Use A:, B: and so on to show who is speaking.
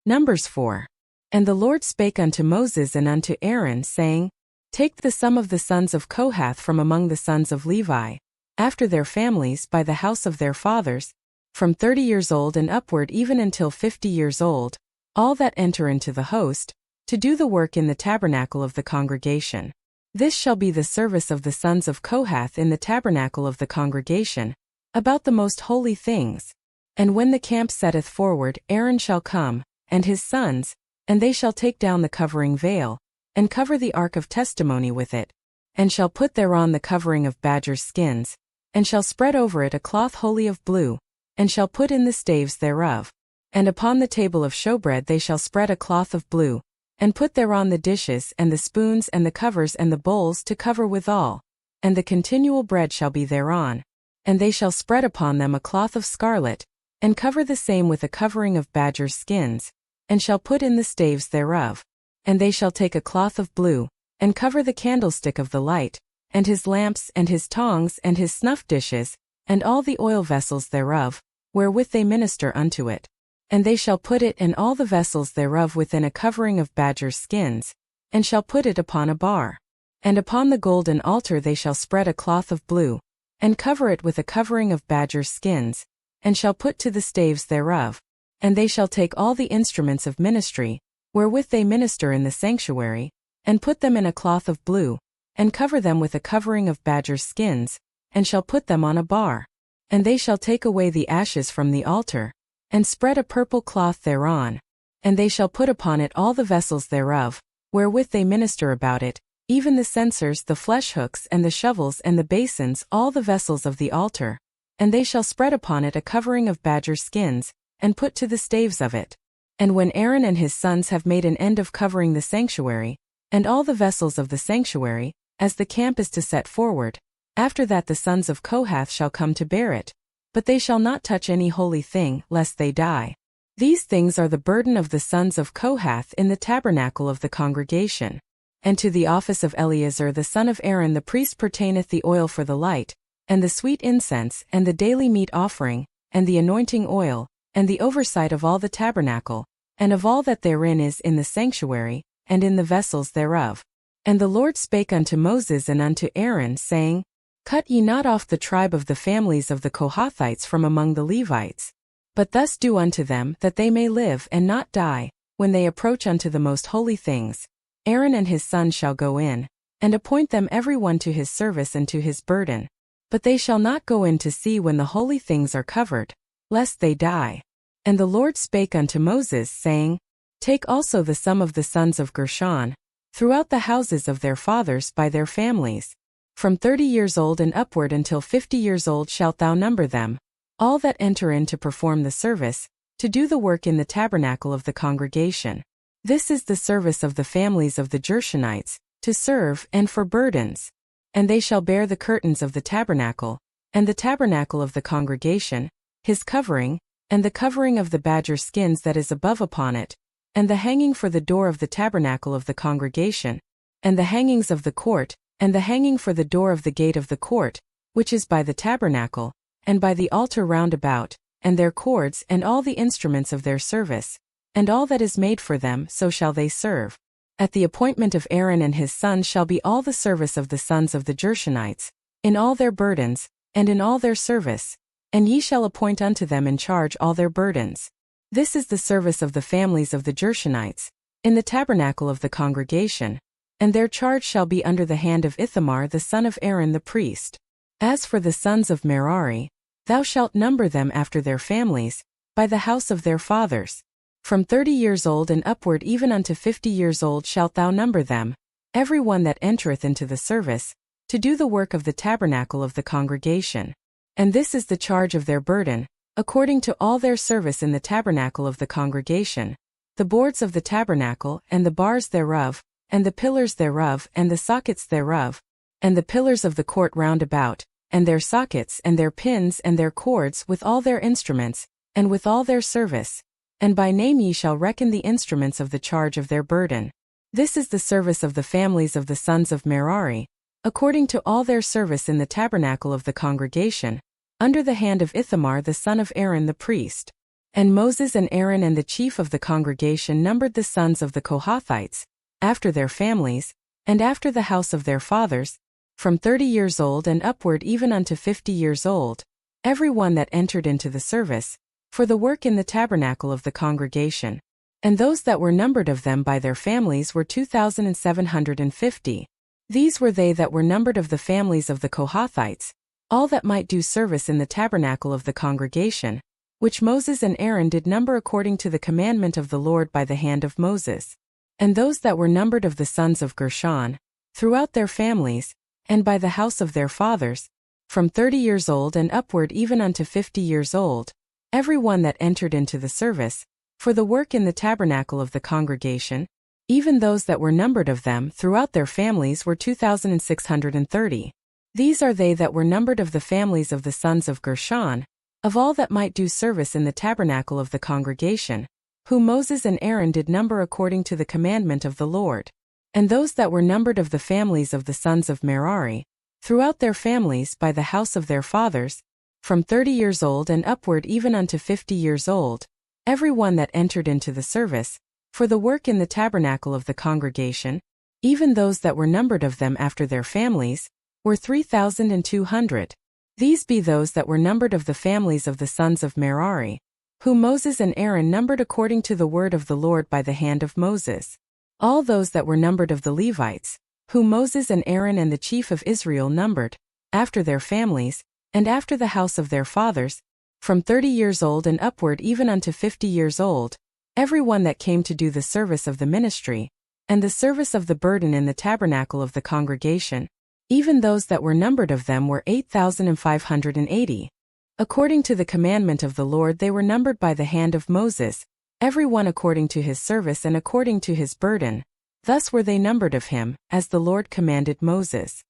A: Numbers 4. And the Lord spake unto Moses and unto Aaron, saying, Take the sum of the sons of Kohath from among the sons of Levi, after their families by the house of their fathers, from 30 years old and upward even until 50 years old, all that enter into the host, to do the work in the tabernacle of the congregation. This shall be the service of the sons of Kohath in the tabernacle of the congregation, about the most holy things. And when the camp setteth forward, Aaron shall come, and his sons, and they shall take down the covering veil, and cover the ark of testimony with it, and shall put thereon the covering of badgers' skins, and shall spread over it a cloth wholly of blue, and shall put in the staves thereof. And upon the table of showbread they shall spread a cloth of blue, and put thereon the dishes and the spoons and the covers and the bowls to cover withal, and the continual bread shall be thereon. And they shall spread upon them a cloth of scarlet, and cover the same with a covering of badgers' skins, and shall put in the staves thereof. And they shall take a cloth of blue, and cover the candlestick of the light, and his lamps and his tongs and his snuff dishes, and all the oil vessels thereof, wherewith they minister unto it. And they shall put it and all the vessels thereof within a covering of badgers' skins, and shall put it upon a bar. And upon the golden altar they shall spread a cloth of blue, and cover it with a covering of badgers' skins, and shall put to the staves thereof. And they shall take all the instruments of ministry, wherewith they minister in the sanctuary, and put them in a cloth of blue, and cover them with a covering of badgers' skins, and shall put them on a bar. And they shall take away the ashes from the altar, and spread a purple cloth thereon. And they shall put upon it all the vessels thereof, wherewith they minister about it, even the censers, the flesh hooks and the shovels and the basins, all the vessels of the altar. And they shall spread upon it a covering of badgers' skins, and put to the staves of it. And when Aaron and his sons have made an end of covering the sanctuary, and all the vessels of the sanctuary, as the camp is to set forward, after that the sons of Kohath shall come to bear it. But they shall not touch any holy thing, lest they die. These things are the burden of the sons of Kohath in the tabernacle of the congregation. And to the office of Eleazar the son of Aaron the priest pertaineth the oil for the light, and the sweet incense, and the daily meat offering, and the anointing oil, and the oversight of all the tabernacle, and of all that therein is in the sanctuary, and in the vessels thereof. And the Lord spake unto Moses and unto Aaron, saying, Cut ye not off the tribe of the families of the Kohathites from among the Levites, but thus do unto them that they may live and not die, when they approach unto the most holy things. Aaron and his sons shall go in, and appoint them every one to his service and to his burden. But they shall not go in to see when the holy things are covered, lest they die. And the Lord spake unto Moses, saying, Take also the sum of the sons of Gershon, throughout the houses of their fathers by their families. From 30 years old and upward until 50 years old shalt thou number them, all that enter in to perform the service, to do the work in the tabernacle of the congregation. This is the service of the families of the Gershonites, to serve and for burdens. And they shall bear the curtains of the tabernacle, and the tabernacle of the congregation, his covering, and the covering of the badger skins that is above upon it, and the hanging for the door of the tabernacle of the congregation, and the hangings of the court, and the hanging for the door of the gate of the court, which is by the tabernacle, and by the altar round about, and their cords and all the instruments of their service, and all that is made for them, so shall they serve. At the appointment of Aaron and his sons shall be all the service of the sons of the Gershonites, in all their burdens, and in all their service. And ye shall appoint unto them in charge all their burdens. This is the service of the families of the Gershonites, in the tabernacle of the congregation, and their charge shall be under the hand of Ithamar the son of Aaron the priest. As for the sons of Merari, thou shalt number them after their families, by the house of their fathers. From 30 years old and upward even unto 50 years old shalt thou number them, every one that entereth into the service, to do the work of the tabernacle of the congregation. And this is the charge of their burden, according to all their service in the tabernacle of the congregation, the boards of the tabernacle, and the bars thereof, and the pillars thereof, and the sockets thereof, and the pillars of the court round about, and their sockets, and their pins, and their cords, with all their instruments, and with all their service. And by name ye shall reckon the instruments of the charge of their burden. This is the service of the families of the sons of Merari, according to all their service in the tabernacle of the congregation, under the hand of Ithamar the son of Aaron the priest. And Moses and Aaron and the chief of the congregation numbered the sons of the Kohathites, after their families, and after the house of their fathers, from 30 years old and upward even unto 50 years old, every one that entered into the service, for the work in the tabernacle of the congregation. And those that were numbered of them by their families were 2,750. These were they that were numbered of the families of the Kohathites, all that might do service in the tabernacle of the congregation, which Moses and Aaron did number according to the commandment of the Lord by the hand of Moses. And those that were numbered of the sons of Gershon, throughout their families, and by the house of their fathers, from 30 years old and upward even unto 50 years old, every one that entered into the service, for the work in the tabernacle of the congregation, even those that were numbered of them throughout their families were 2,630. These are they that were numbered of the families of the sons of Gershon, of all that might do service in the tabernacle of the congregation, whom Moses and Aaron did number according to the commandment of the Lord. And those that were numbered of the families of the sons of Merari, throughout their families by the house of their fathers, from 30 years old and upward even unto 50 years old, every one that entered into the service, for the work in the tabernacle of the congregation, even those that were numbered of them after their families, were 3,200. These be those that were numbered of the families of the sons of Merari, whom Moses and Aaron numbered according to the word of the Lord by the hand of Moses. All those that were numbered of the Levites, whom Moses and Aaron and the chief of Israel numbered, after their families, and after the house of their fathers, from 30 years old and upward even unto 50 years old, every one that came to do the service of the ministry, and the service of the burden in the tabernacle of the congregation, even those that were numbered of them were 8,580. According to the commandment of the Lord they were numbered by the hand of Moses, every one according to his service and according to his burden. Thus were they numbered of him, as the Lord commanded Moses.